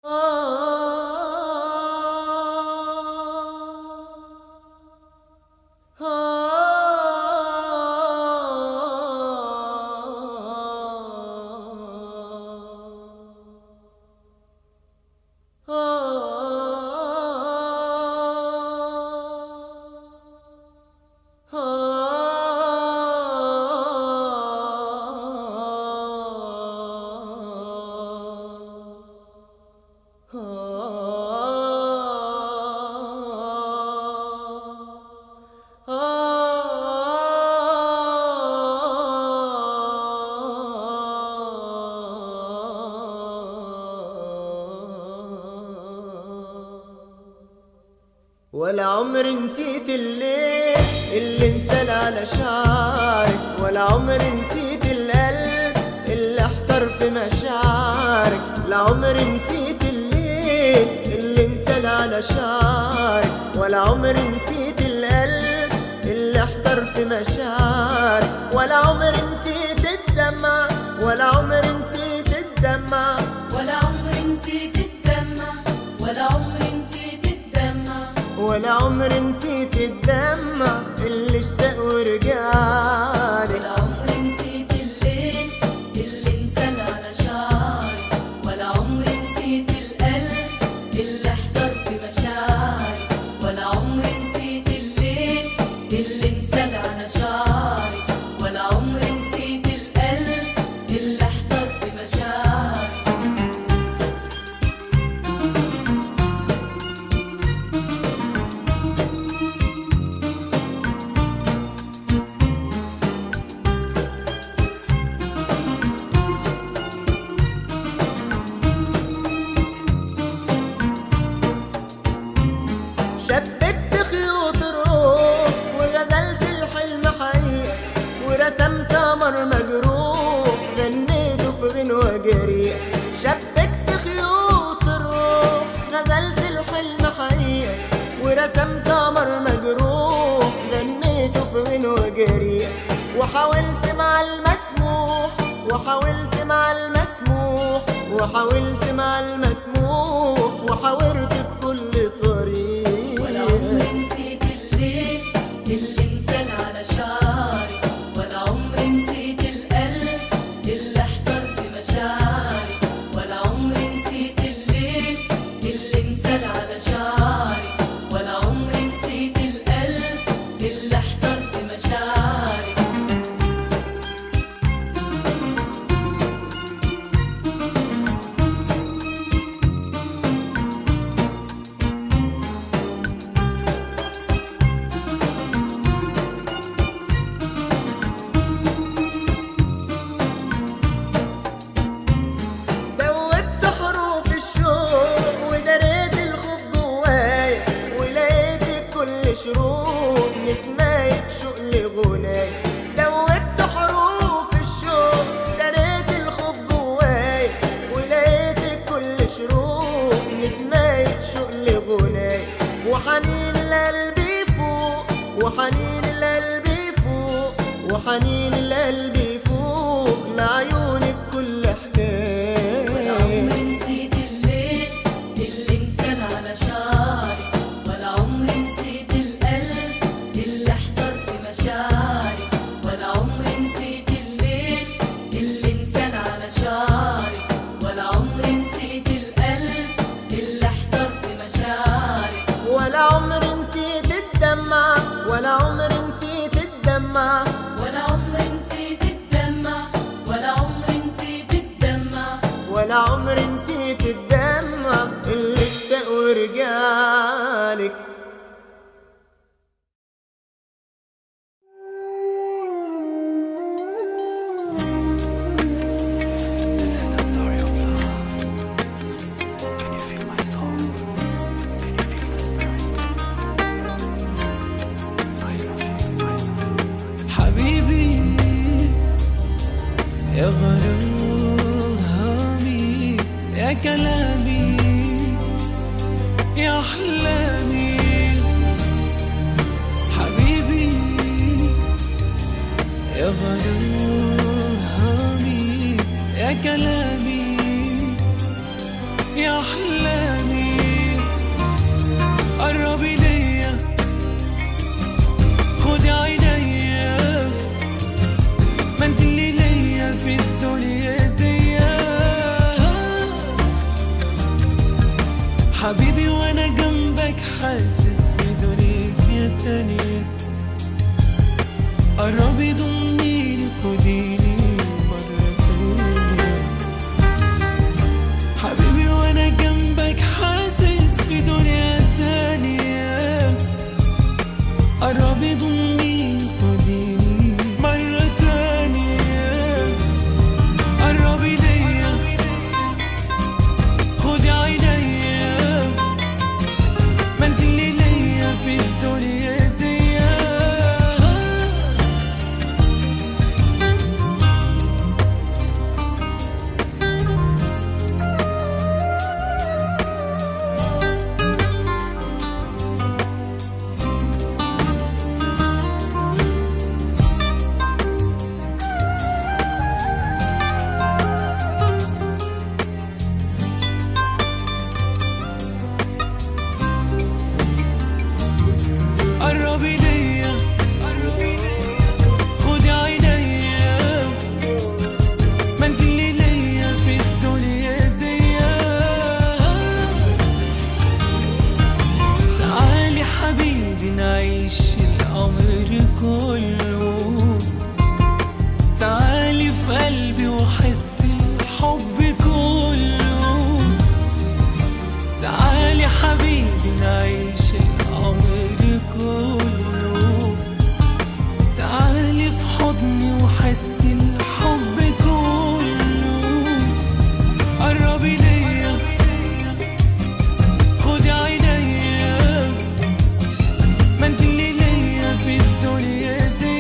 ولا عمري نسيت الليل اللي انسال على شعرك، ولا عمري نسيت القلب اللي احتار في مشاعرك. لا عمري نسيت الليل اللي انسال على شعرك، ولا عمري نسيت القلب اللي احتار في مشاعرك. ولا عمري نسيت الدمع، ولا عمري نسيت الدمع، ولا عمري نسيت الدمع، ولا عمري نسيت الدمع، ولا عمري نسيت الدمع اللي اشتاق ورجعلك. ولا عمري نسيت الليل اللي انسال على شعري، ولا عمري نسيت القلب اللي احتار في مشاعري. ولا عمري نسيت الليل اللي انسال على شعري، ولا عمري نسيت القلب اللي احتار في مشاعري. شبكت خيوط الروح وغزلت الحلم حقيقة، ورسمت قمر مجروح غنيته في غنوة جريئة. شبكت خيوط الروح غزلت الحلم حقيقة، ورسمت قمر مجروح غنيته في غنوة جريئة. وحاولت مع المسموح، وحاولت مع المسموح، وحاولت مع المسموح، وحاولت بكل طريق. ولا عمري نسيت الليل اللي انسال على شعري، ولا عمري نسيت القلب اللي احتار في مشاعري. ولا عمري نسيت الليل اللي انسال على شعري، ولا عمري نسيت القلب اللي احتار في مشاعري. دوبت حروف الشوق ودريت الخوف جوايا، ولقيت كل شروق نسماية شوق لغنايا. دوبت حروف الشوق دريت الخوف جوايا، ولقيت كل شروق نسماية شوق لغنايا. وحنين القلب فوق، وحنين القلب فوق، وحنين القلب فوق لعيونك كل حكاية. ولا عمري نسيت الليل اللي انسال على شعري، ولا عمري نسيت القلب اللي احتار في مشاعري. ولا عمري نسيت الليل اللي انسال على شعري، ولا عمري نسيت القلب اللي احتار في مشاعري. ولا عمري نسيت الدمع، ولا عمري نسيت الدمع، ولا عمري نسيت الدمع، ولا عمري نسيت الدمع، ولا عمري نسيت الدمع اللي اشتاق ورجعلك. This is the story of love. Can you feel my soul? Can you feel the spirit? I love you, I love you. حبيبي يا غرامي، يا كلامي، يا أحلامي. حبيبي يا غرامي، يا كلامي، يا أحلامي قربي ليا خدي عينيا ما انت اللي ليا في الدنيا دي حبيبي وانا جنبك حاسس بدنيا تانية قربي ضمنيني خديني مرة تانية حبيبي وانا جنبك حاسس بدنيا تانية قربي ضمنيني خديني مرة تانية قربي ليا خدي عينيا ما انت اللي ليا في الدنيا دي قربي ليا خدي عينيا ما انت اللي ليا في الدنيا دي تعالي حبيبي نعيش الأمر كله تعالي في قلبي وحس الحب كله تعالي حبيبي نعيش الأمر كله تعالي في حضني وحس الحب كله قربي ليا خدي عينيا ما انت اللي ليا في الدنيا دي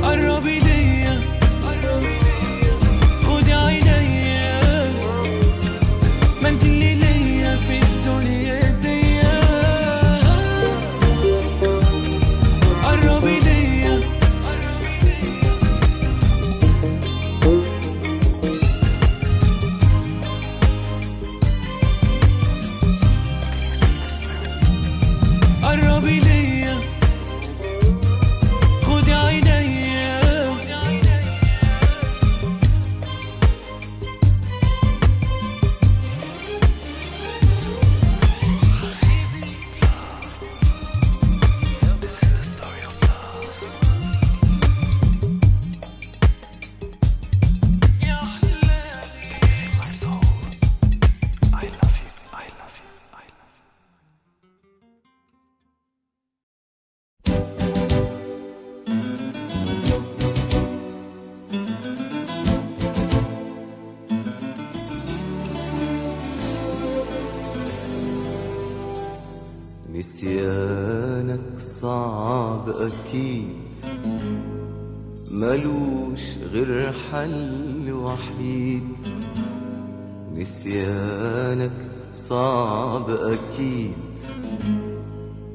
قربي ليا خدي عينيا ما انت اللي ليا في الدنيا دي قربي ليا قربي ليا خدي عينيا This is the story of love. يا أحلامي Can you feel my soul? I love you, I love you, I love you. نسيانك صعب أكيد ملوش غير حل وحيد نسيانك صعب أكيد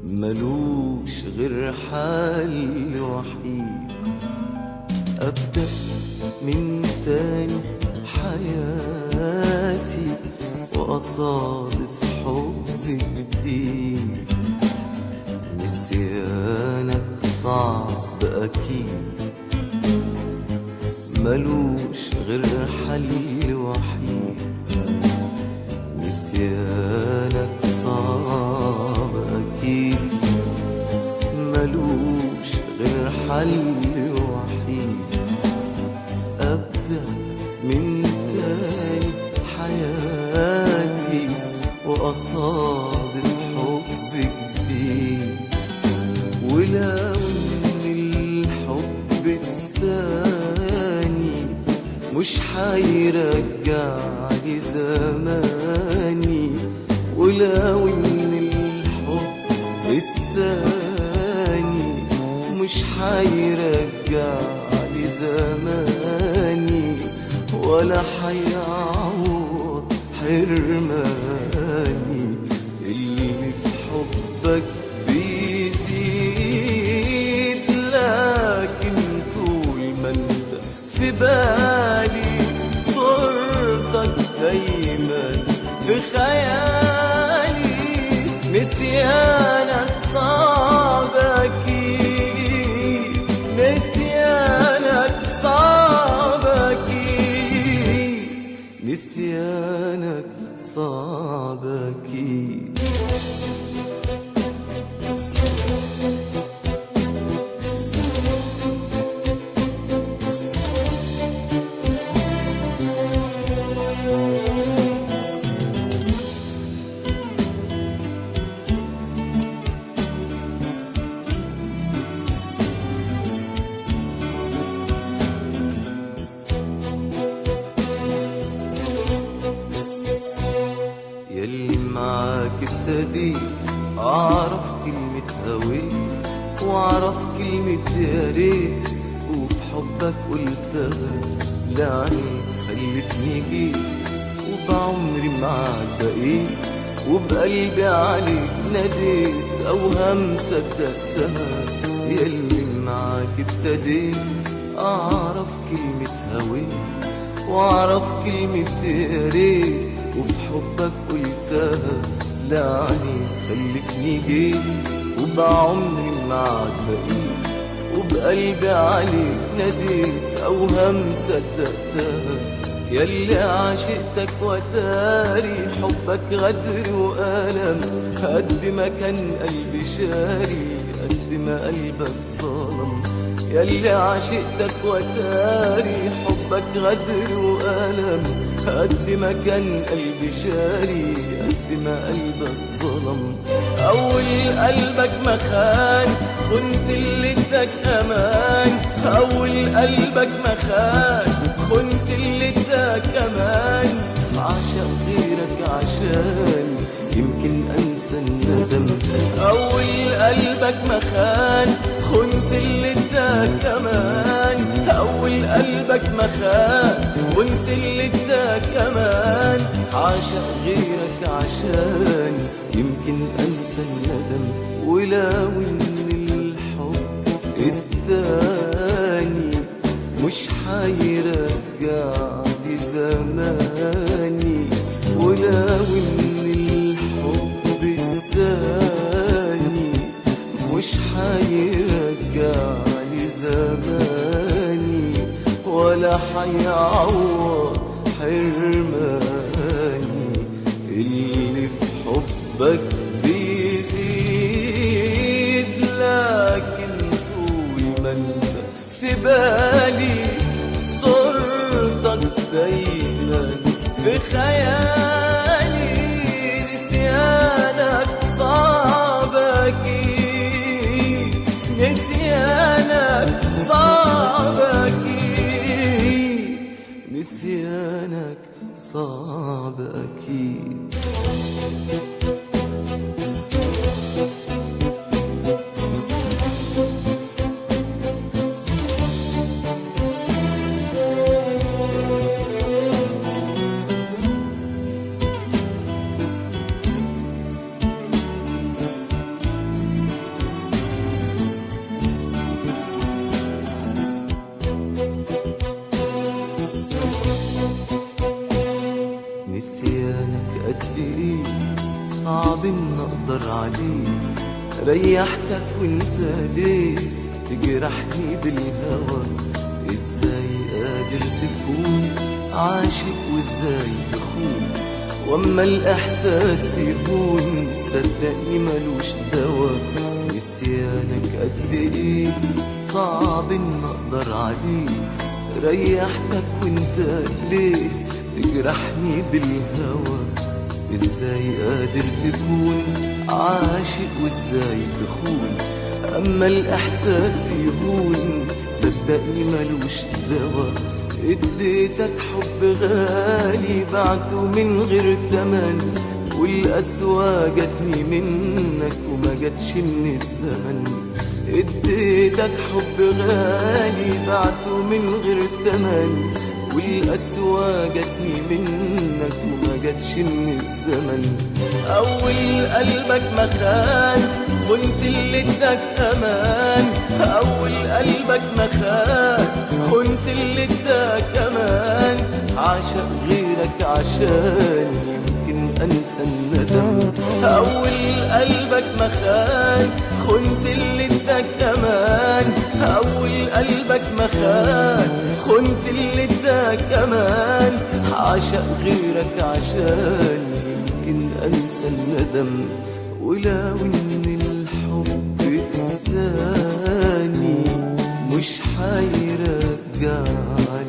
ملوش غير حل وحيد أبدأ من تاني حياتي وأصادف حب جديد نسيانك صعب أكيد ملوش غير حل وحيد نسيانك صعب أكيد ملوش غير حل وحيد أبدأ من تاني حياتي وأصادف حب جديد ولو إن الحب التاني مش هيرجع لي زماني ولو ان الحب التاني مش حيرجع لي زماني ولا حيعوض حرماني. اللي في حبك بيزيد لكن طول ما انت في بالي صورتك دايما في خيالي. نسيانك صعب أكيد، نسيانك صعب أكيد، نسيانك صعب أكيد. ياللي معاك ابتديت أعرف كلمة هويت وأعرف كلمة يا ريت، وفي حبك قلتها لعنيك خلتني جيت، وبعمري معاك بقيت، وبقلبي عليك ناديت أوهام صدقتها. ياللي معاك ابتديت أعرف كلمة هويت وأعرف كلمة يا ريت، وفي حبك قلتها لعني خلتني جيت، وبعمري معاك بقيت، وبقلبي عليك ناديت أوهام صدقتها. ياللي عاشقتك وتاري حبك غدر وألم، قد ما كان قلبي شاري قد ما قلبك ظلم. ياللي عاشقتك وتاري حبك غدر وألم، قد ما كان قلبي شاري قد ما قلبك ظلم. أول قلبك ما خان كنت اللي اداك أمان، أول قلبك ما خان كنت اللي اداك أمان. عشق غيرك عشان يمكن أنسى الندم. أول قلبك ما خان كنت اللي اداك أمان، أول قلبك ما خان كنت اللي اداك أمان. عاشق غيرك عشان يمكن أنسى الندم. ولو إن الحب التاني مش حيرجع لي زماني، ولو إن الحب التاني مش حيرجع لي زماني ولا حيعوض حرماني. اللي في حبك بيزيد لكن طول ما انت في بالي صورتك دايما في خيالي. نسيانك صعب أكيد، نسيانك صعب أكيد، نسيانك صعب أكيد. نسيانك قد ايه صعب ان اقدر عليه، ريحتك وانت ليه تجرحني بالهوى. ازاي قادر تكون عاشق وازاي تخون، واما الاحساس يهون صدقني ملوش دوا. نسيانك قد ايه صعب ان اقدر عليه، ريحتك وانت ليه تجرحني بالهوى. ازاي قادر تكون عاشق وازاي تخون، اما الاحساس يهون صدقني ملوش دوا. اديتك حب غالي بعته من غير تمن، والقسوة جاتني منك وما جاتش من الزمن. اديتك حب غالي بعته من غير تمن، والقسوة جاتني منك وما جاتش من الزمن. أول قلبك ما خان كنت اللي اداك أمان، أول قلبك ما خان كنت اللي اداك أمان. عاشق غيرك عشان يمكن أنسى الندم. أول قلبك ما خان كنت اللي اداك أمان، أول قلبك ما خان كنت اللي اداك أمان. عاشق غيرك عشان يمكن أنسى الندم. ولو إن الحب التاني مش حيرجع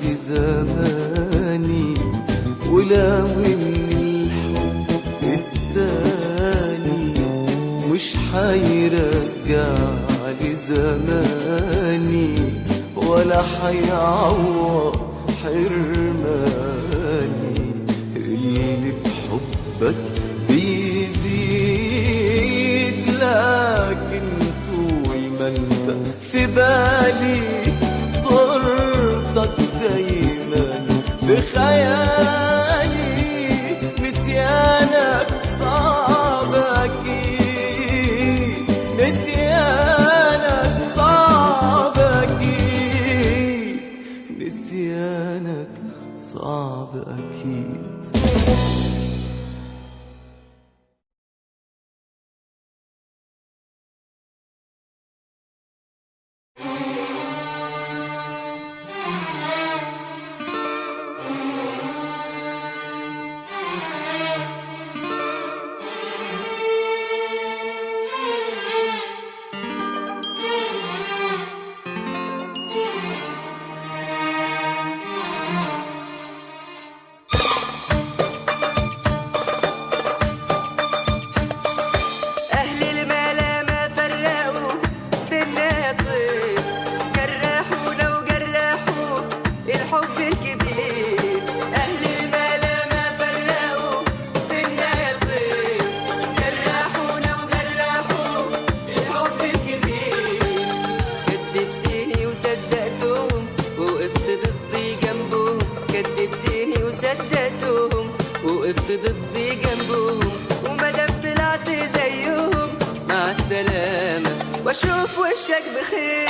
لي زماني، ولو إن الحب التاني مش حيرجع لي زماني، ولا حيعوض حرماني. اللي في حبك بيزيد، لكن طول ما انت في بالي صورتك دايما في خيالي. نسيانك صعب أكيد، نسيانك صعب أكيد، نسيانك صعب أكيد. واشوف وشك بخير.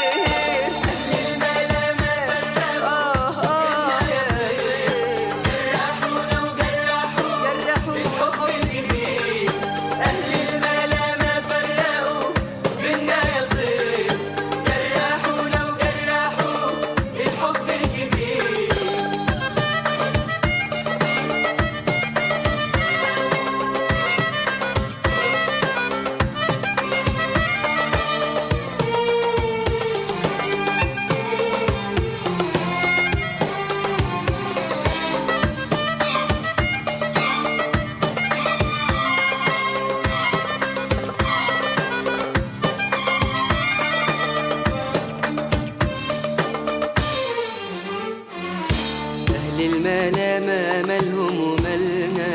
الملامة مالهم ومالنا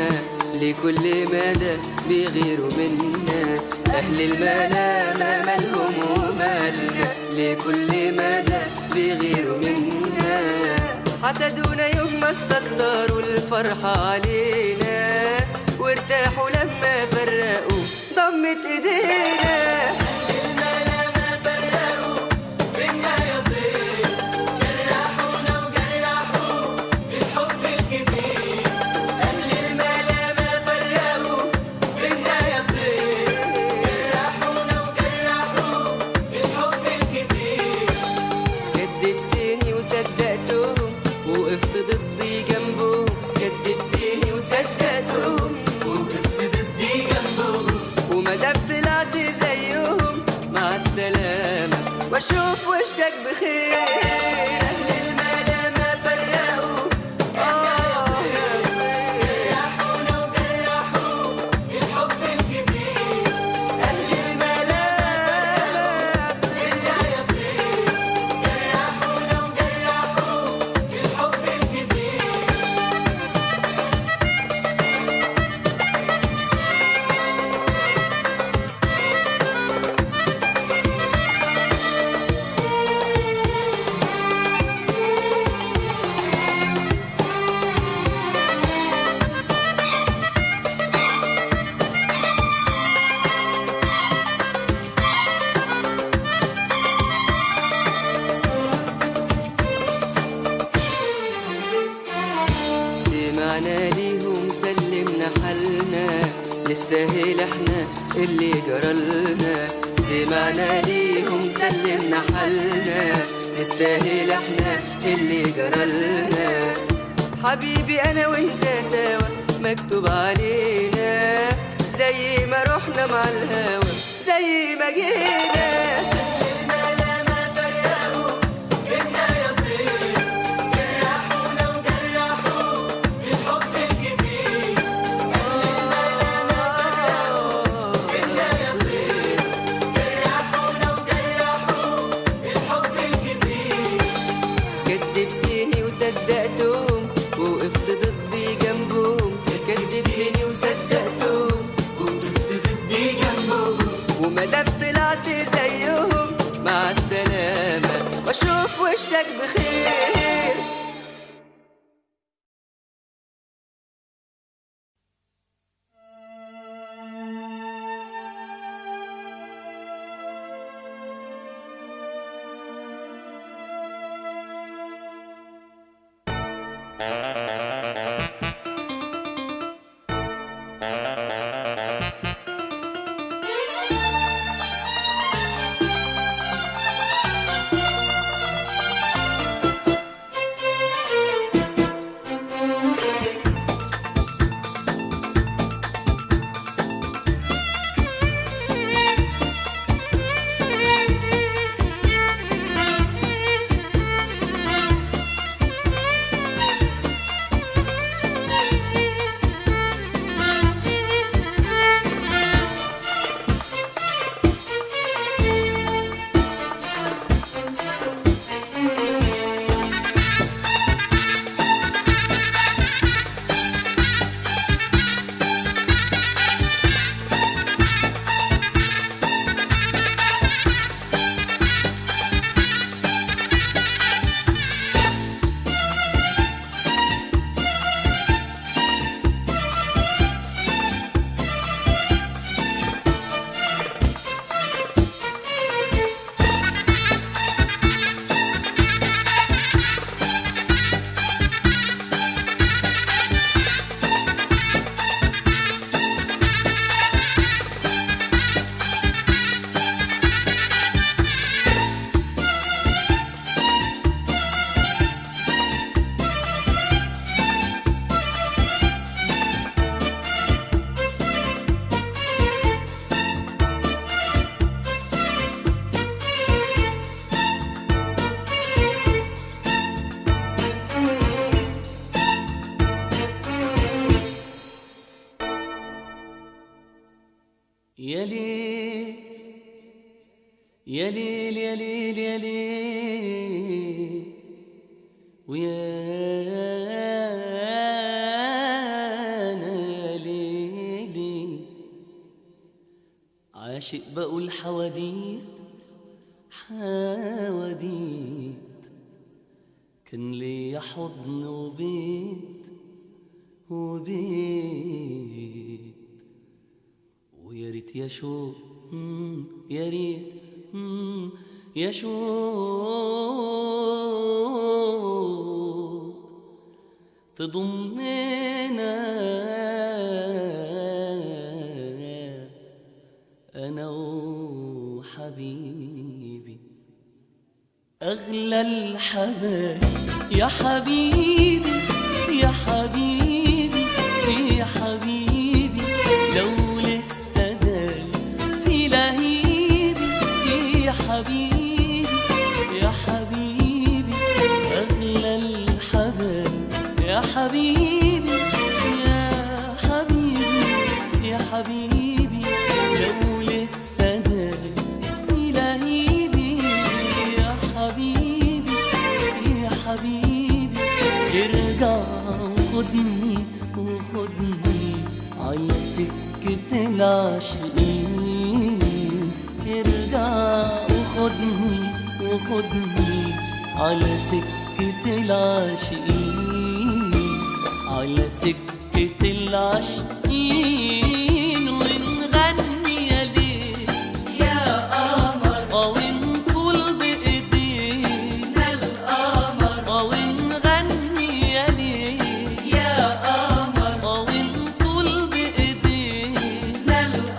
لكل مدى بيغيروا منا. أهل الملامة مالهم ومالنا لكل مدى بيغيروا منا. حسدونا يوم ما استكتروا الفرحة علينا، وارتاحوا لما فرقوا ضمت ايدينا. واشوف وشك بخير. أهل الملامة فرقوا جرحونا وجرحوا الحب الكبير. أهل الملامة بالنهاية طير جرحونا وجرحوا الحب الكبير. نستاهل احنا اللي جرالنا، سمعنا ليهم سلمنا حالنا، نستاهل احنا اللي جرالنا. حبيبي انا وانت سوا مكتوب علينا، زي ما رحنا مع الهوا زي ما جينا. كدبتني وصدقتهم ووقفت ضدي جنبهم، كدبتني وصدقتهم ووقفت ضدي جنبهم، ومادام طلعت زيهم مع السلامة واشوف وشك بخير. يا ليل يا ليل يا ليل يا ليل ويا أنا يا ليلي، عاشق بقول حواديت حواديت، كان ليا حضن وبيت وبيت، ويا ريت يا شوق يا ريت يا شوق تضمنا أنا وحبيبي أغلى الحبايب يا حبيبي يا حبيبي يا حبيبي، لو لسه داي في لهيبي يا حبيبي يا حبيبي، أغلى الحبايب يا حبيبي يا حبيبي يا حبيبي، لو لسه داي في لهيبي يا حبيبي يا حبيبي، ارجع وخدني وخدني على سكة العاشقين، ارجع وخدني وخدني على سكة العاشقين، على سكة العاشقين، ونغني يا ليل يا قمر ونقول بإيدينا القمر ونغني يا ليل يا قمر ونقول بإيدينا القمر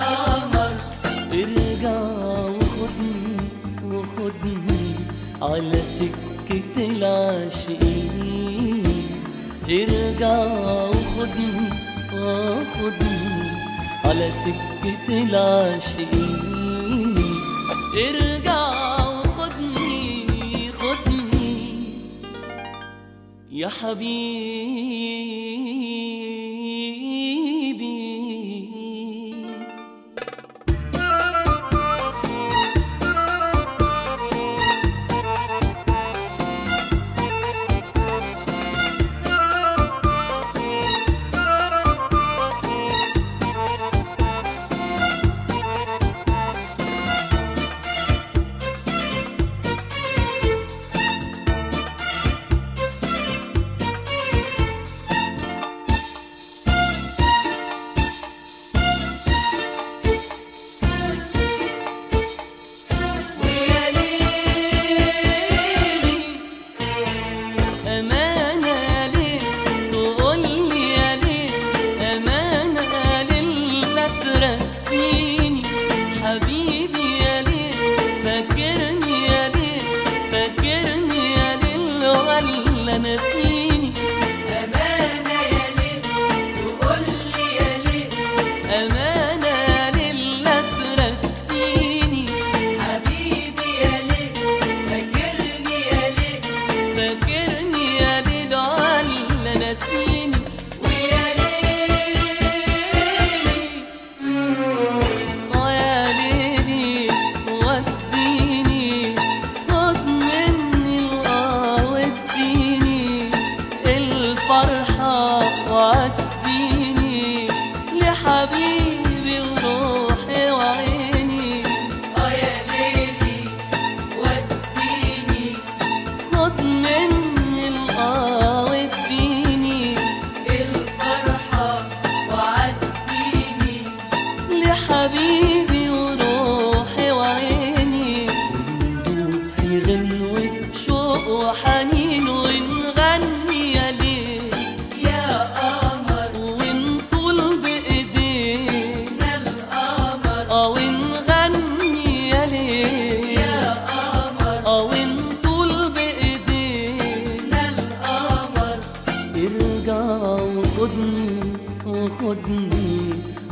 على سكة العاشقين، ارجع وخدني على سكة العاشقين، ارجع وخدني يا حبيبي.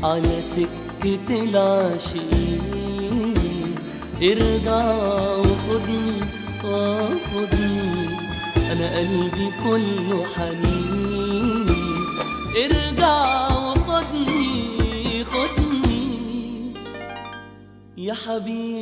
على سكة العاشقين، ارجع وخدني أنا قلبي كله حنين، ارجع وخدني يا حبيبي.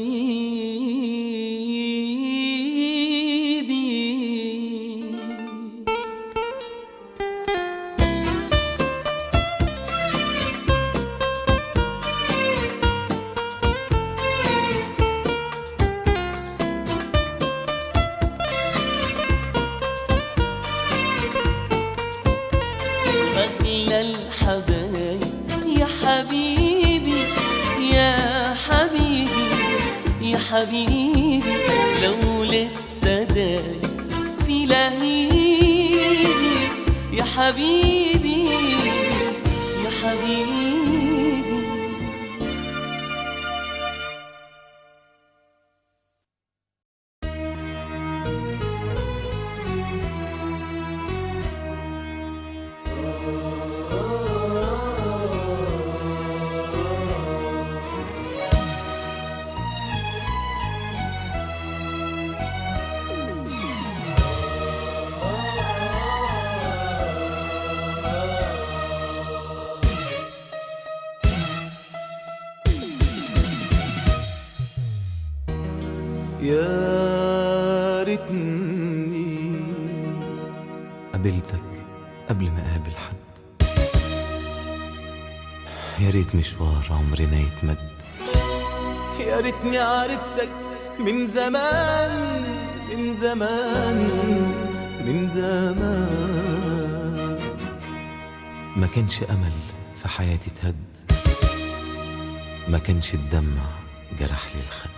حبيبي لو لسه دايب في لهيبي يا حبيبي يا حبيبي. يا ريتني قابلتك قبل ما اقابل حد، يا ريت مشوار عمرنا يتمد، يا ريتني عرفتك من زمان من زمان من زمان. ما كانش امل في حياتي تهد، ما كانش الدمع جرح لي الخد،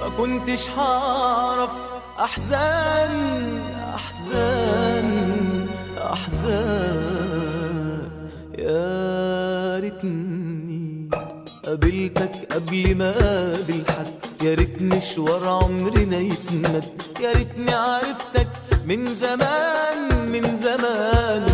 ما كنتش هعرف أحزان أحزان أحزان. يا ريتني قابلتك قبل ما أقابل حد، يا ريت مشوار عمرنا يتمد، يا ريتني عرفتك من زمان من زمان.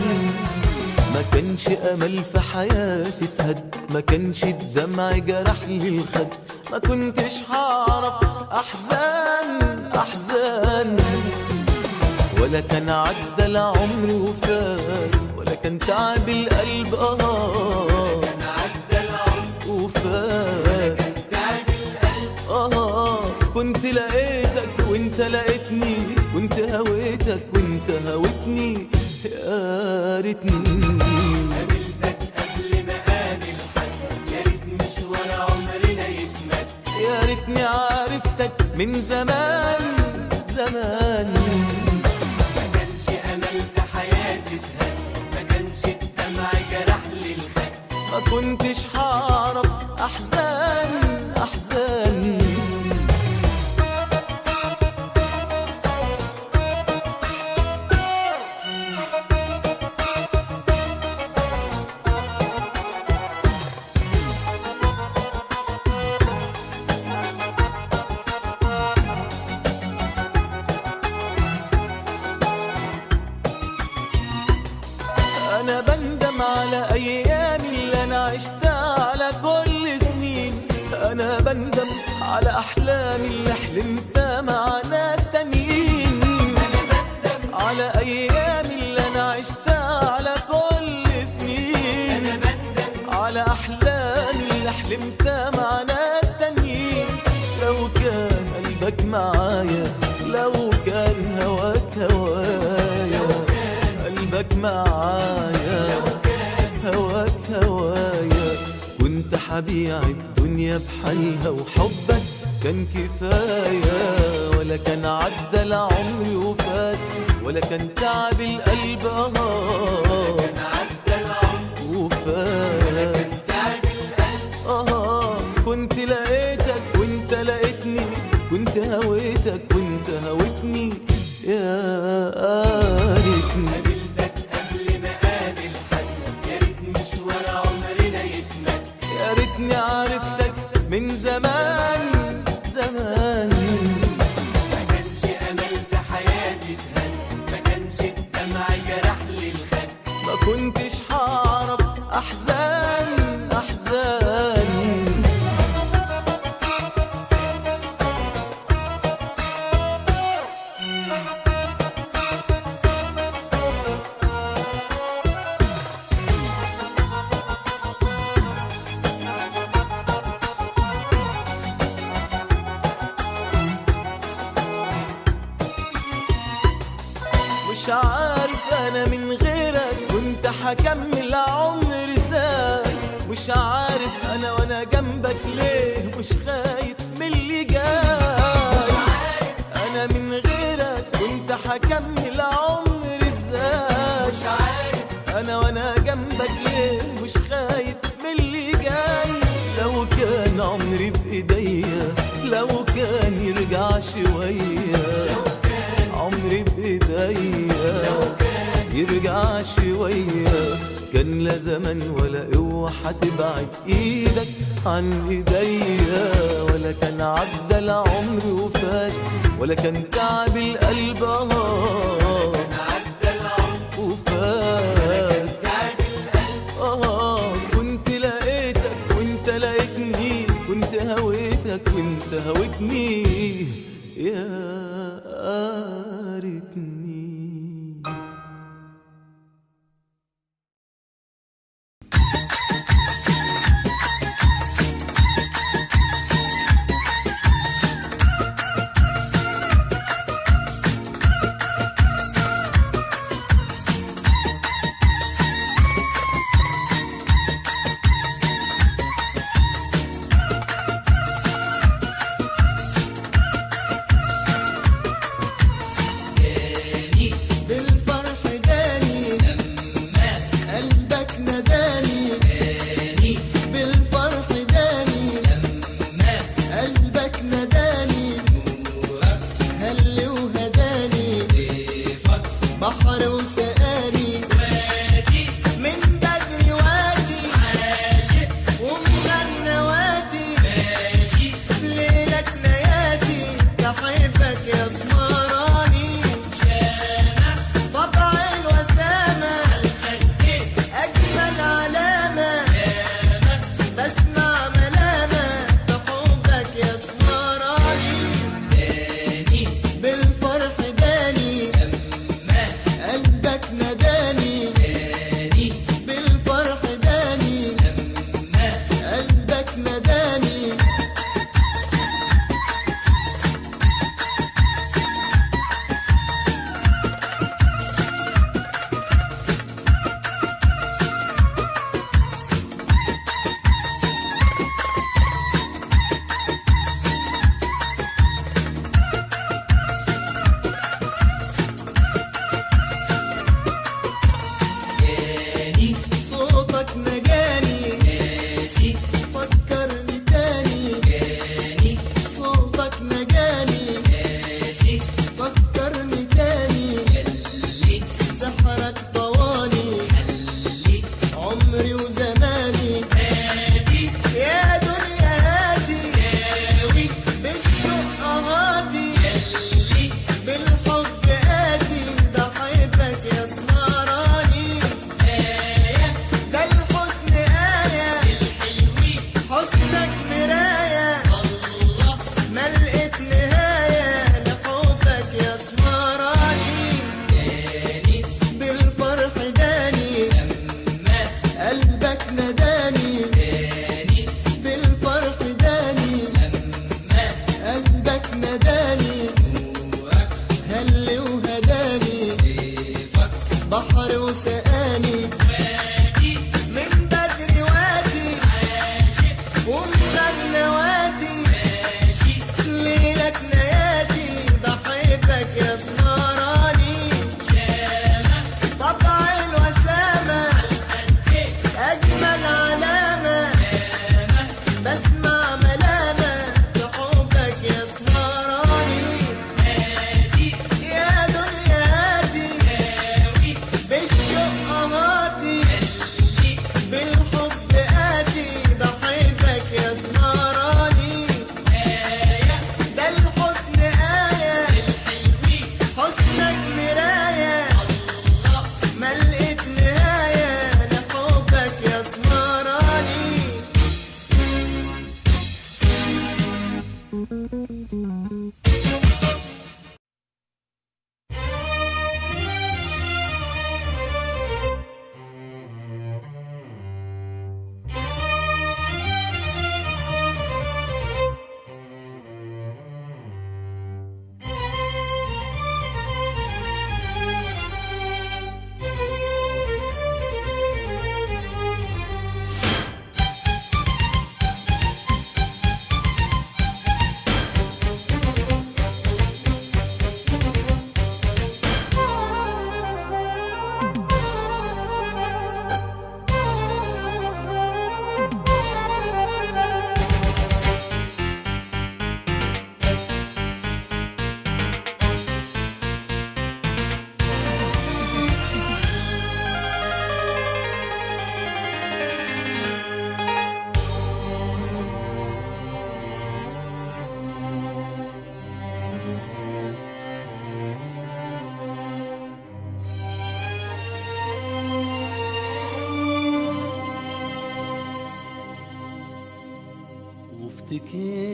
ما كانش امل في حياتي اتهد، ما كانش الدمع جرح لي الخد، ما كنتش هعرف احزان احزان. ولا كان عدى العمر وفات، ولا كان تعب القلب وفات. كنت لقيتك وانت لقيتني، كنت هويتك وانت هويتني. يا ريتني قابلتك قبل ما قابل حد، يا ريت مشوار عمرنا يتمد، يا ريتني عرفتك من زمان زمان. ما كانش امل في حياتي اتهد، ما كانش الدمع جرح لي الخد، ما كنتش هعرف احزان احزان. أنا بندم على أيام اللي أنا عشتها على كل سنين، أنا بندم على أحلامي اللي حلمتها مع ناس تانيين، أنا بندم على أيام اللي أنا عشتها على كل سنين، أنا بندم على أحلامي اللي حلمتها مع ناس تانيين. لو كان قلبك معايا، لو كان هواك هوايا، قلبك معايا هواك هوايا، كنت حبيع الدنيا بحالها وحبك كان كفاية. ولا كان عدى العمر وفات، ولا كان تعب القلب وفات. كنت لقيتك وانت لقيتني، كنت هويتك وانت هويتني. يا ريتني قابلتك قبل ما قابل حد، يا ريت مشوار عمرنا يتمد، يا ريتني عرفتك من زمان زمان. ما كانش امل في حياتي اتهد، ما كانش الدمع جرح لي الخد، ما كنتش هعرف احزان احزان. مش عارف انا من غيرك كنت هكمل عمر ازاي، مش عارف انا وانا جنبك ليه مش خايف من اللي جاي. انا من غيرك كنت هكمل عمر ازاي، مش عارف انا وانا جنبك ليه مش خايف من اللي جاي. لو كان عمري بايديا، لو كان يرجع شويه، عمري بإيديا يرجع شوية، كان لا زمن ولا قوة هتبعد إيدك عن إيديا. ولا كان عدى العمر وفات، ولا كان تعب القلب وفات. كنت لقيتك وانت لقيتني، كنت هويتك وانت هويتني. يا ريتني ومغنواتي ليلك نياتي بحبك يا سمراني طبع الوسامة أجمل علامة بسمع ملامة لحبك يا سمراني يا دنيا هادي بالشوق قماطي بالحب آتي بحبك يا سمراني ده الحسن آية حسنك مراية ما لقيت نهاية لحبك يا سمراني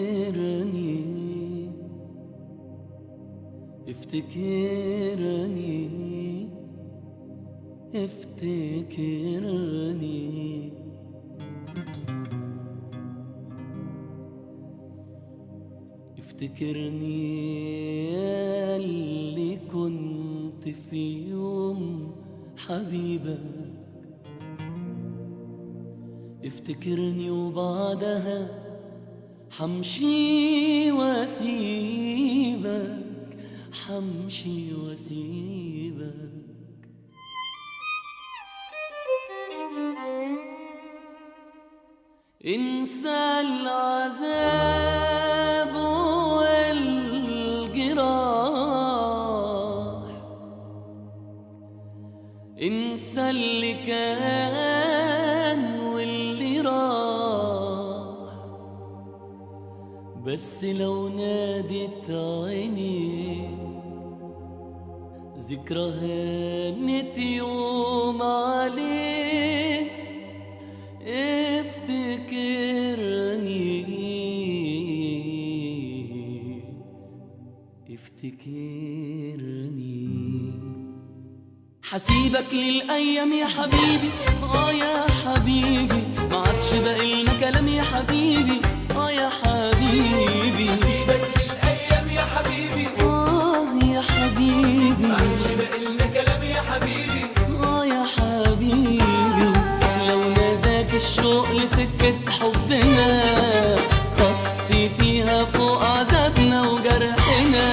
افتكرني افتكرني افتكرني يا اللي كنت في يوم حبيبك افتكرني وبعدها حمشي واسيبك حمشي واسيبك انسى العذاب والجراح انسى اللي كان واللي راح بس لو نادت عيني ذكرى هانت يوم عليك افتكرني حسيبك للأيام يا حبيبي يا حبيبي ما عادش باقيلنا كلام يا حبيبي يا حبيبي حسيبك للأيام يا حبيبي يا حبيبي ما عادش باقيلنا كلام يا حبيبي يا حبيبي لو ناداك الشوق لسكة حبنا خطي فيها فوق عذابنا وجرحنا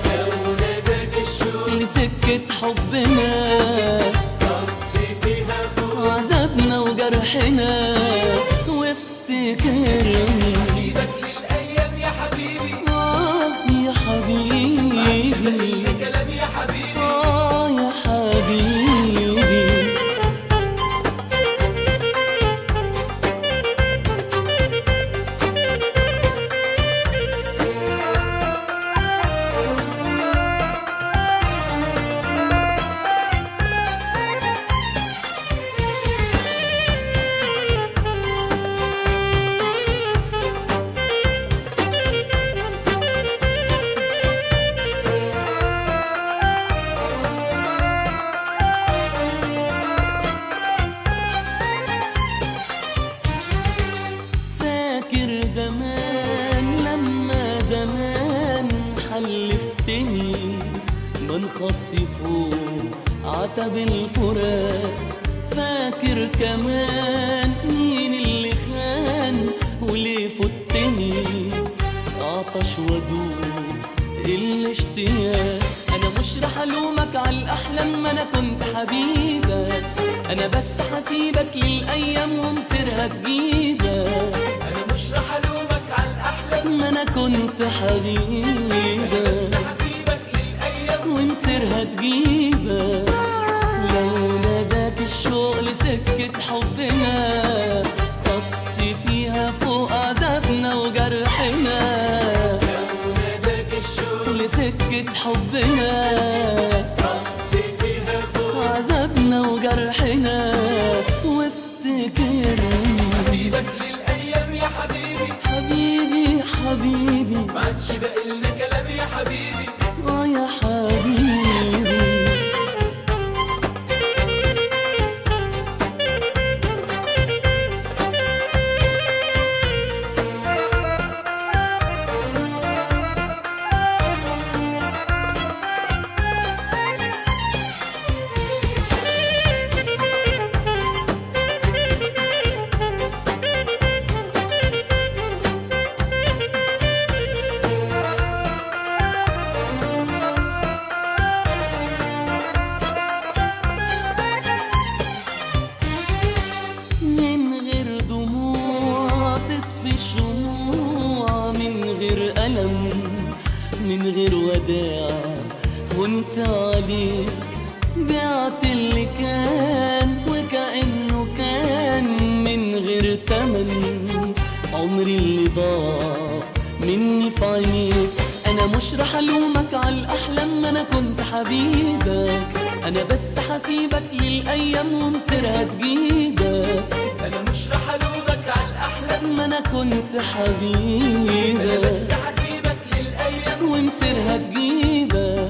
لو ناداك الشوق لسكة حبنا خطي فيها فوق عذابنا وجرحنا وافتكرني حسيبك للأيام يا حبيبي يا حبيبي باقيلنا كلام يا حبيبي يا حبيبي زمان لما زمان حلفتني بنخطي فوق عتب الفراق فاكر كمان مين اللي خان وليه فتني اعطش وادوب الاشتياق. انا مش رح الومك على الاحلام، ما انا كنت حبيبك، انا بس حسيبك للايام ومصيرها تجيبك. انا مش رح الومك على الاحلام، ما انا كنت حبيبك، بس حسيبك للايام ومصيرها تجيبك. لو ناداك الشوق لسكة حبنا، خطي فيها فوق عذابنا وجرحنا. لو ناداك الشوق لسكة حبنا، خطي فيها فوق عذابنا وجرحنا. وافتكرني حسيبك للايام يا حبيبي، حبيبي حبيبي، ما عادش باقي لنا كلام يا حبيبي. يا حبيبي. من غير دموع تطفي الشموع، من غير ألم، من غير وداع، وانت عليك بعت اللي كان وكأنه كان، من غير تمن عمري اللي ضاع مني في عينيك. انا مش رح الومك على الاحلام، ما انا كنت حبيبك، انا بس حسيبك للايام ومصيرها تجيبك. انا مش رح الومك على الاحلام، ما انا كنت حبيبك، بس حسيبك للايام ومصيرها تجيبك.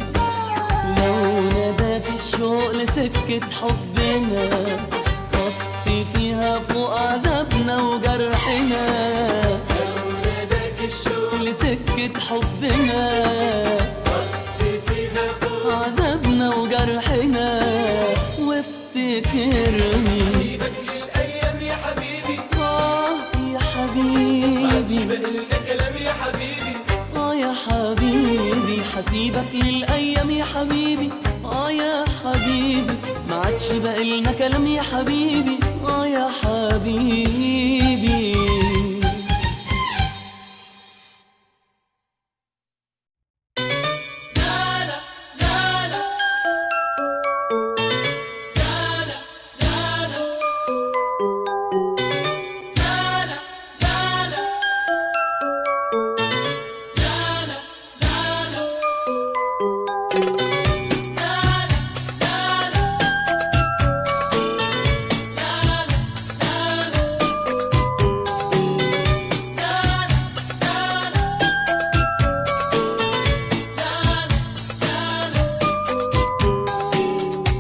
لو ناداك الشوق لسكة حبنا، خطي فيها فوق عذابنا وجرحنا. لو ناداك الشوق لسكة حبنا، خطي فيها فوق عذابنا وجرحنا. وافتكرني حسيبك للايام يا حبيبي، يا ما عادش حبيبي، باقي لنا كلام يا حبيبي. يا حبيبي. حسيبك للأيام يا حبيبي، يا حبيبي. ما عادش باقي لنا كلام يا حبيبي، يا حبيبي.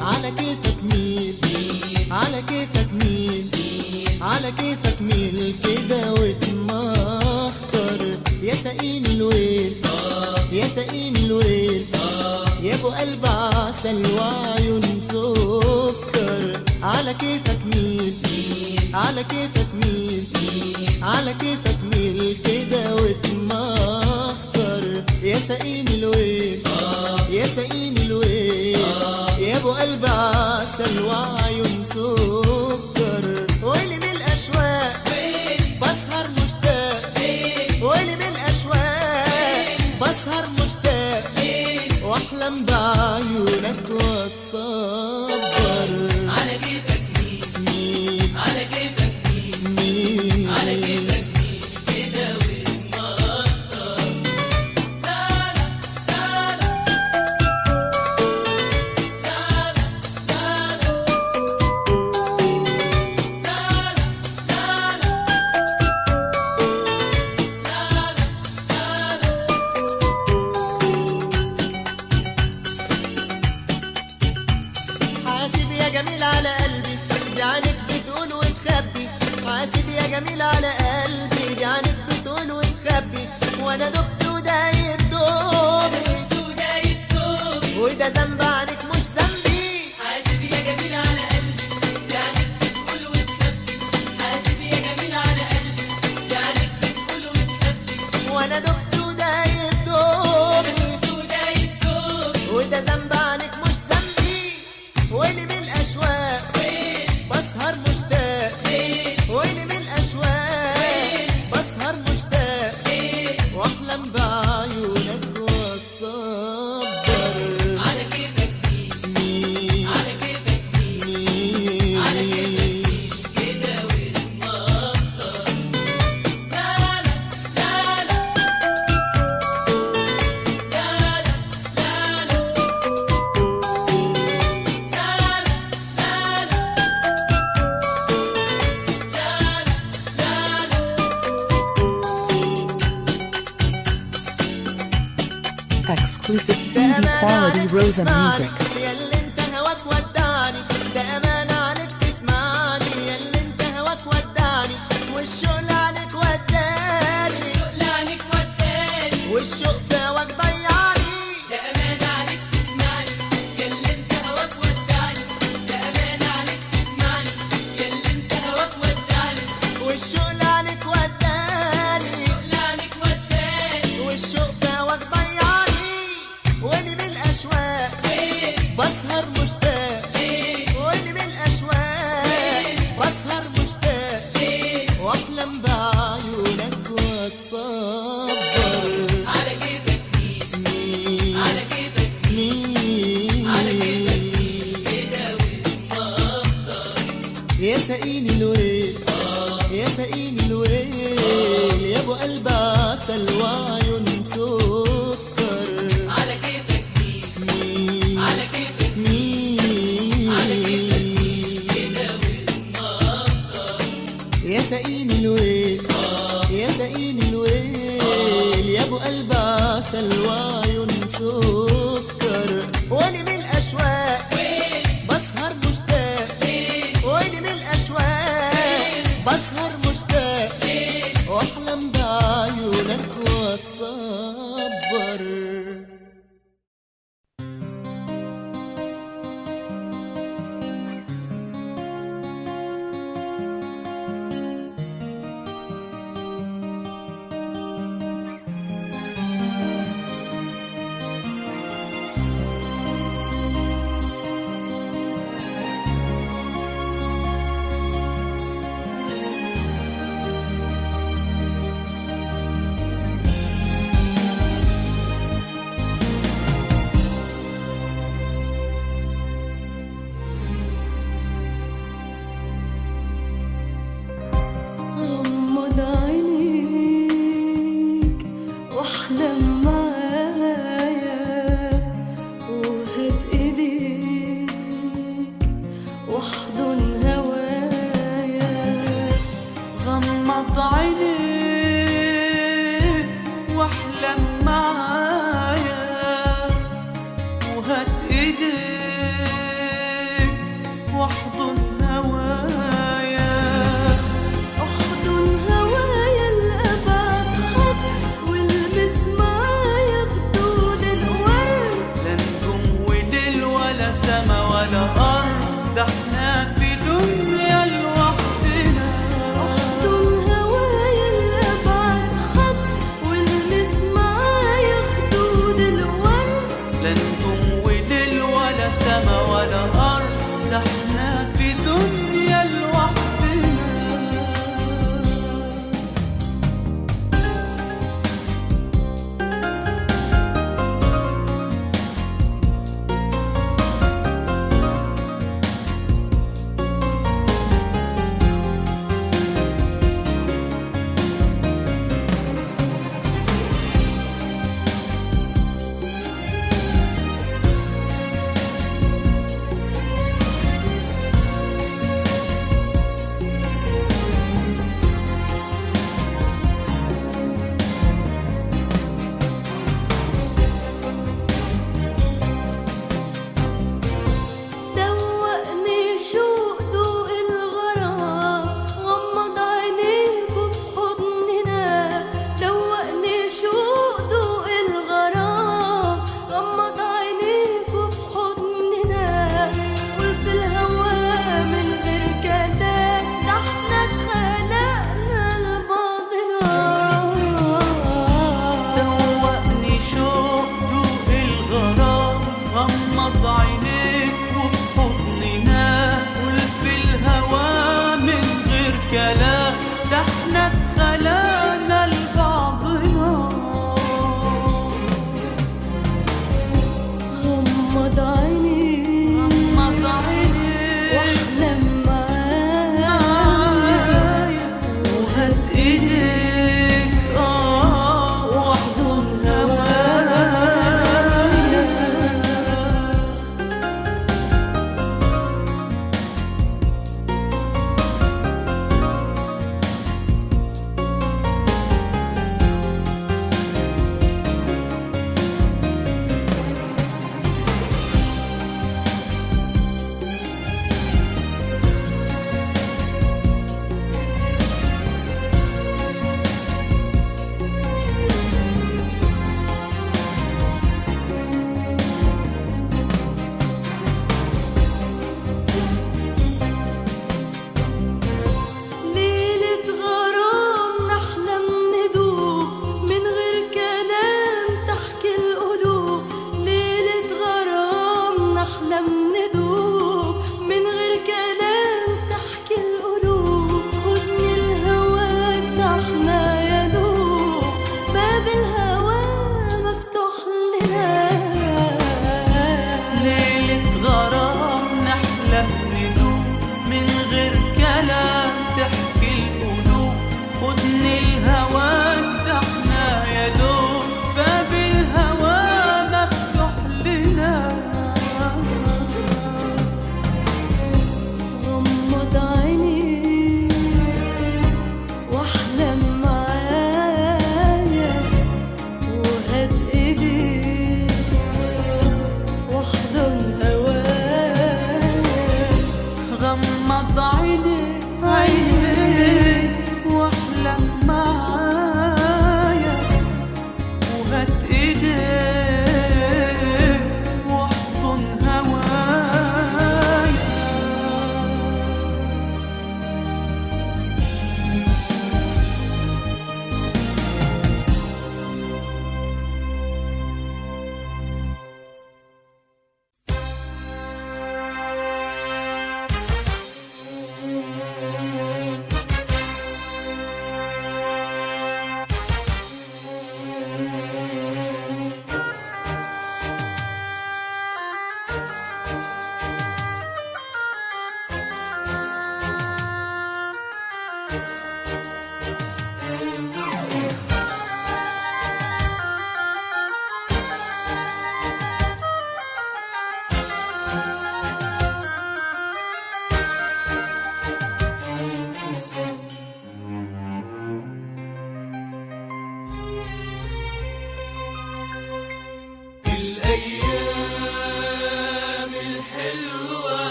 على كيفك مين، على كيفك مين، على كيفك مين كده وتمخطر. يا سقيني الويل، يا سقيني الويل، يا ابو قلب عسل وعيون سكر. على كيفك مين، على كيفك مين، على كيفك مين كده وتمخطر. يا سقيني الويل، يا سقيني الويل، يا ابو قلب عسل وعيون سكر. ويلي من الاشواق بسهر مشتاق، ويلي من الاشواق بسهر مشتاق، واحلم بعيونك واتصبر. على كيفك مين، مين، على كيفك مين، مين، على كيفك مين كده وتمخطر. لا لا لا لا لا لا حاسب يا جميل على قلبي، دي عنك بتقول وتخبي. حاسب يا جميل على قلبي، دي عنك بتقول وتخبي. وانا دبت ودايب دوبي، وده ذنب عنك مش ذنبي. حاسب يا جميل على قلبي، يعني بتقول وتخبي. حاسب يا جميل على قلبي، يعني exclusive ده CD أمانة quality عليك Rosa تسمعني music. ياللي انت هواك ودعني. ده أمانة عليك تسمعني ياللي انت هواك ودعني. والشوق لعنك وداني لعنك وداني والشوق في هواك ضيعني. ده أمانة عليك تسمعني ياللي انت هواك ودعني. ده أمانة عليك تسمعني ياللي انت هواك ودعني. والشوق لعنك وداني لعنك وداني والشوق في هواك ضيعني. واللي من الأشواق بسهر مشتاق. واللي من الأشواق بسهر مشتاق. واحلم بعيونك واتصبر. على كيفك مين على كيفك مين على كيفك مين كده وتفضل. يا سقيني الويل يا سقيني الويل يا ابو قلب عسل وعيون سكر. على كيفك مين على كيفك مين على كيفك مين كده وتفضل. يا سقيني الويل يا سقيني الويل يا ابو قلب عسل وعيون سكر. وانا من الاشواق بسهر مشتاق. وانا من الاشواق بسهر مشتاق. واحلم بعيونك واتصبر.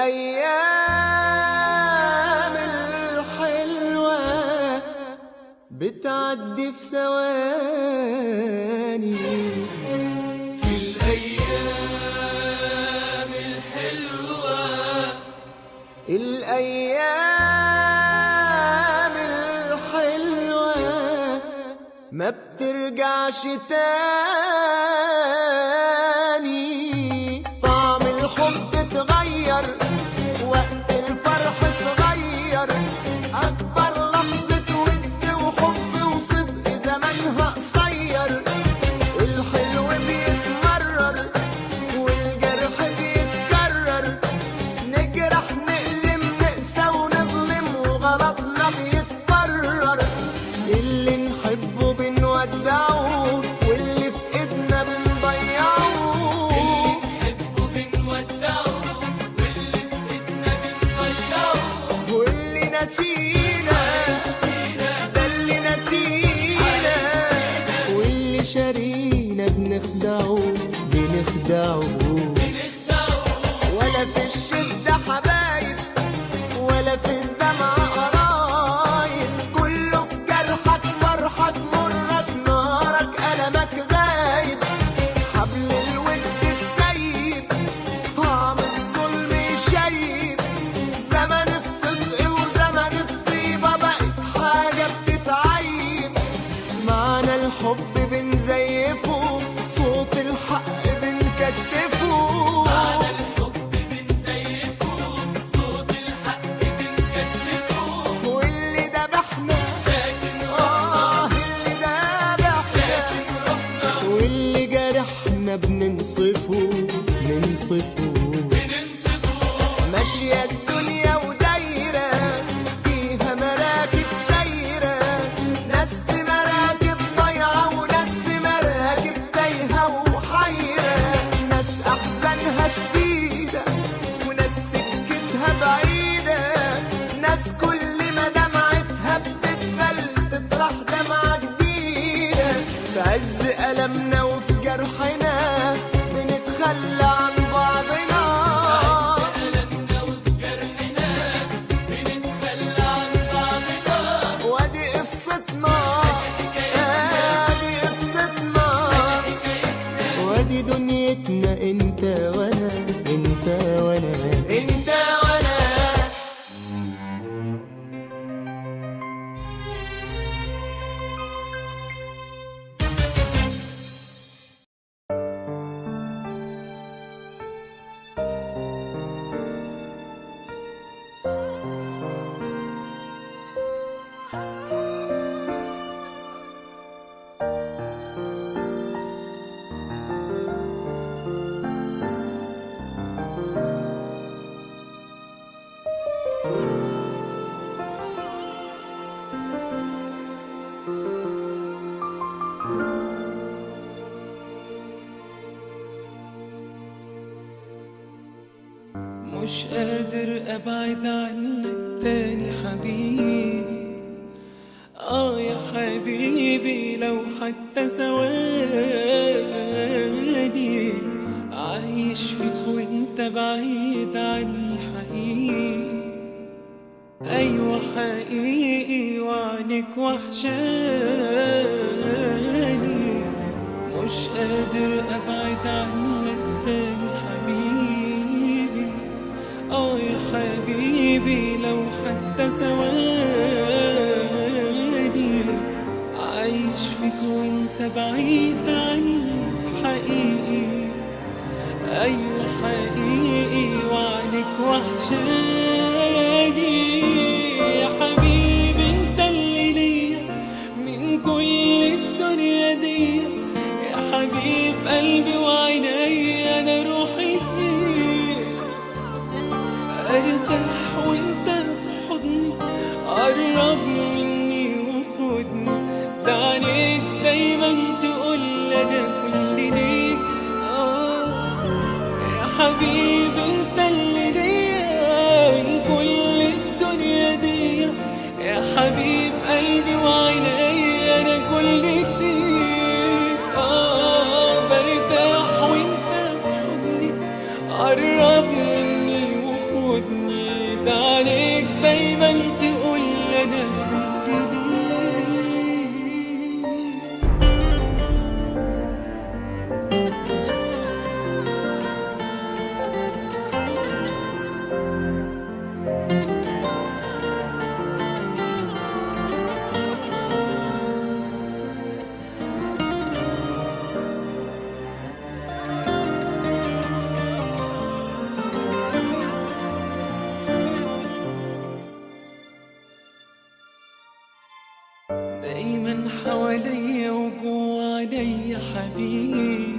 الأيام الحلوة بتعدي في ثواني. الأيام الحلوة الأيام الحلوة ما بترجعش تاني. طعم الحب اتغير وقت الفرح صغير. أكبر لحظة ود وحب وصدق زمانها قصير. الحلو بيتمرر والجرح بيتكرر. نجرح نقلم نقسى ونظلم وغلطنا بيتكرر. اللي نحبه بنودعه واللي في ايدنا بنضيعه. واللي نسينا ده اللي نسينا. واللي شارينا بنخدعه ولا في الشدة حبايب ولا في الدمع قرايب. كله في جرحك فرحك مرك نارك ألمك غايب. حبل الود تسيب طعم الظلم يشيب. زمن الصدق وزمن الطيبة بقت حاجة بتتعيب. معنى الحب بنزيفه صوت الحق بنكتفه. واللي ذبحنا اللي ذبحنا واللي جرحنا بننصفه. ماشية الدنيا ودايرة فيها مراكب سايرة. ناس في مراكب ضايعة وناس في مراكب تايهة وحيرة. ناس أحزانها شديدة وناس سكتها بعيدة. ناس كل ما دمعتها بتتبل تطرح دمعة جديدة. في عز ألمنا وفي جرحنا بنتخلى عن بعضنا. وادي قصتنا وادي دنيتنا. انت وانا انت وانا انت وانا. مش قادر ابعد عنك تاني حبيبي. يا حبيبي لو حتى ثواني عايش فيك وانت بعيد عني حقيقي. ايوه حقيقي وعنك وحشاني. مش قادر ابعد عنك تاني حبيبي. يا حبيبي لو حتى ثواني عايش فيك وانت بعيد عني حقيقي. ايوه حقيقي وعنك وحشاني. يا حبيبي انت اللي ليا من كل الدنيا دي. يا حبيب قلبي وعيني انا روحي فيك. ارتاح وانت في حضني. قرب مني وخدني. ده عينيك دايما تقول انا كل ليك. يا حبيبي انت اللي ليا من كل الدنيا دي. يا حبيب قلبي وعيني انا كل فيك. برتاح وانت في حضني. قرب مني وخدني. دايما حواليا وجوا عليا حبيبي،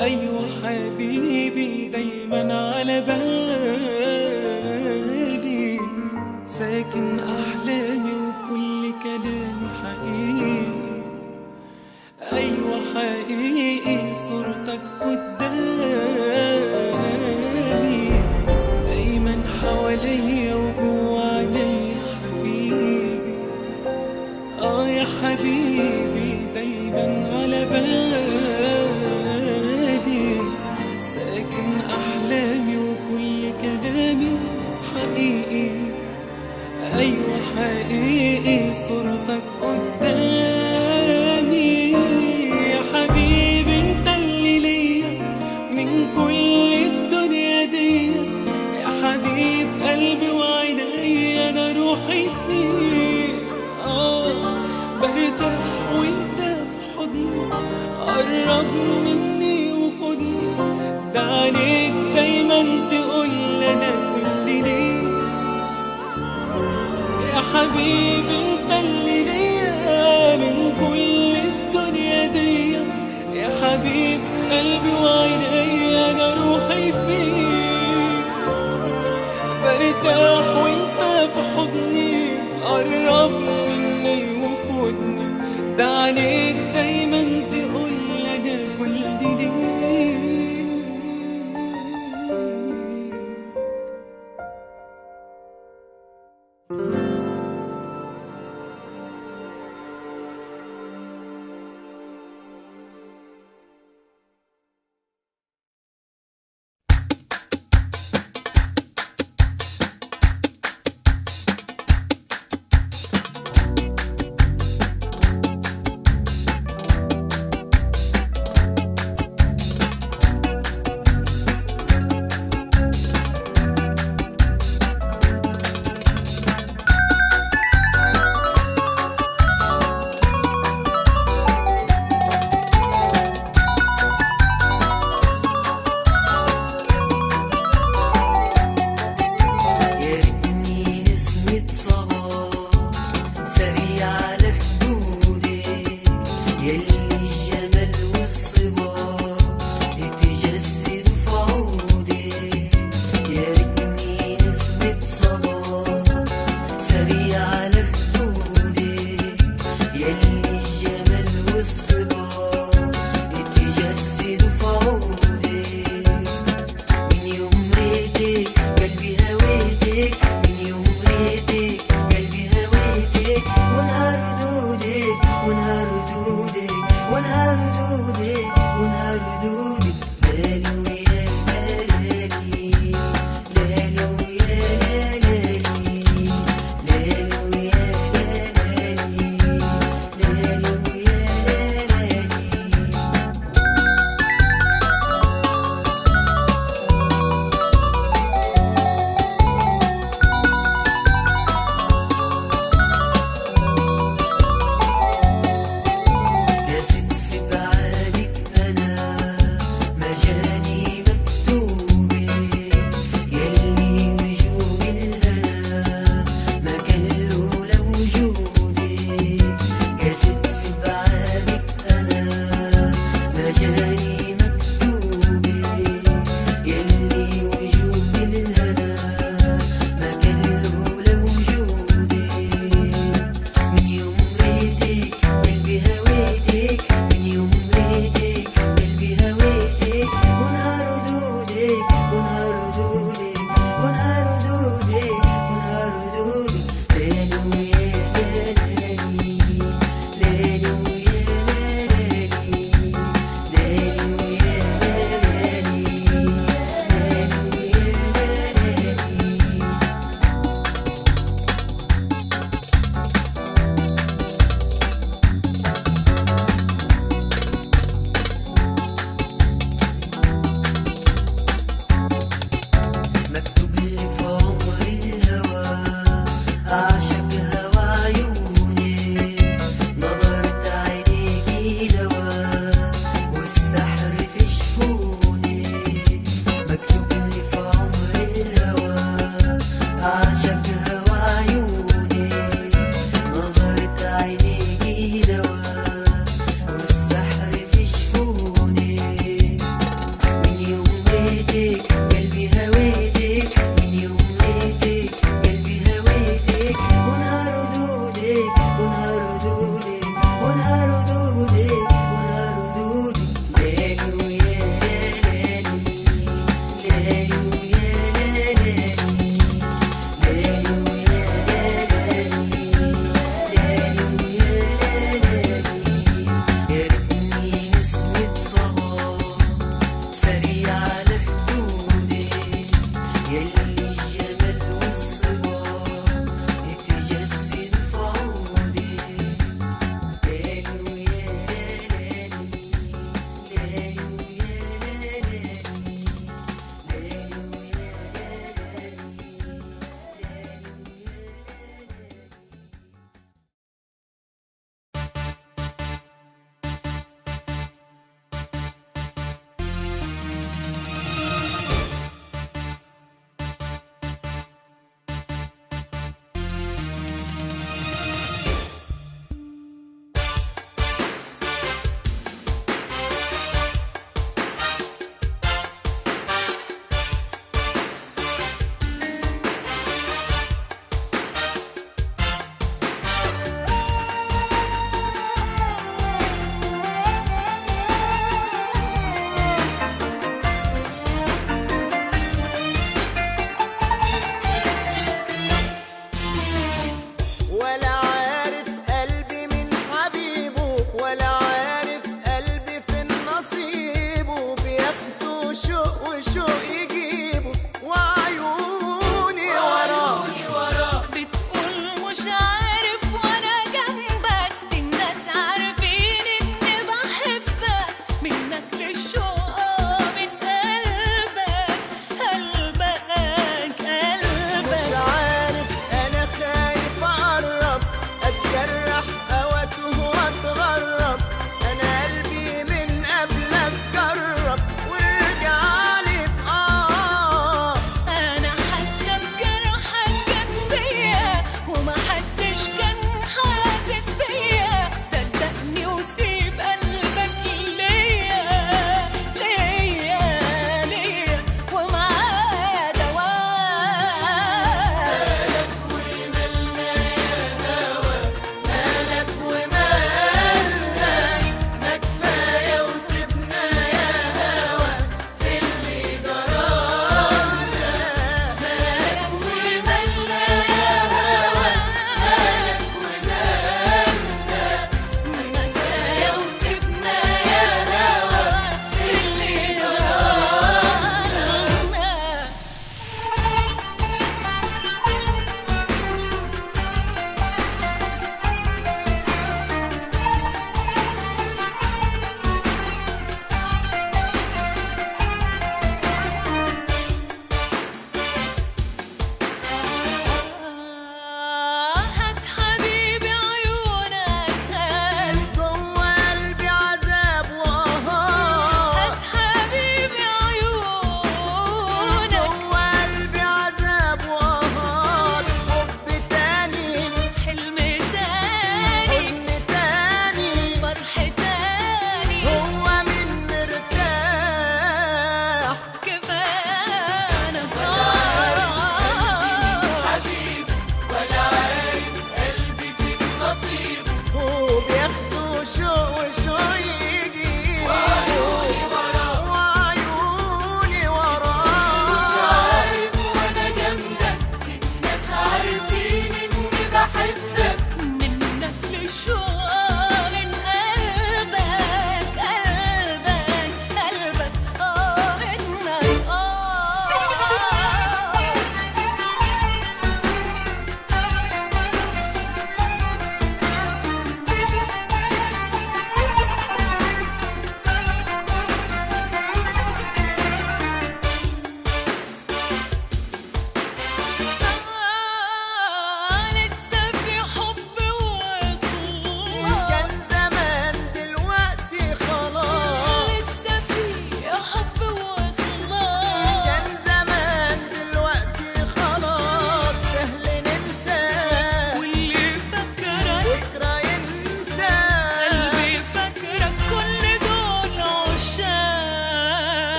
أيوة حبيبي دايما على بالي، ساكن أحلامي وكل كلامي حقيقي، أيوة حقيقي صورتك قدامي، دايما حواليا وجوا عليا حبيبي، يا حبيبي دايما على بالي، ساكن أحلامي وكل كلامي حقيقي، أيوة حقيقي صورتك قدامي، يا حبيبي انت اللي ليا من كل الدنيا دي، يا حبيب قلبي وعيني أنا روحي فيك، برتاح وانت في حضني، قرب مني وخدني، ده عليك دايما تقول انا كل ليك، يا حبيبي انت اللي ليا من كل الدنيا دي، يا حبيب قلبي وعيني انا روحي فيك، برتاح وانت في حضني، قرب مني وخدني، ده عليك دايما تقول انا كل ليك. وشوق وشوق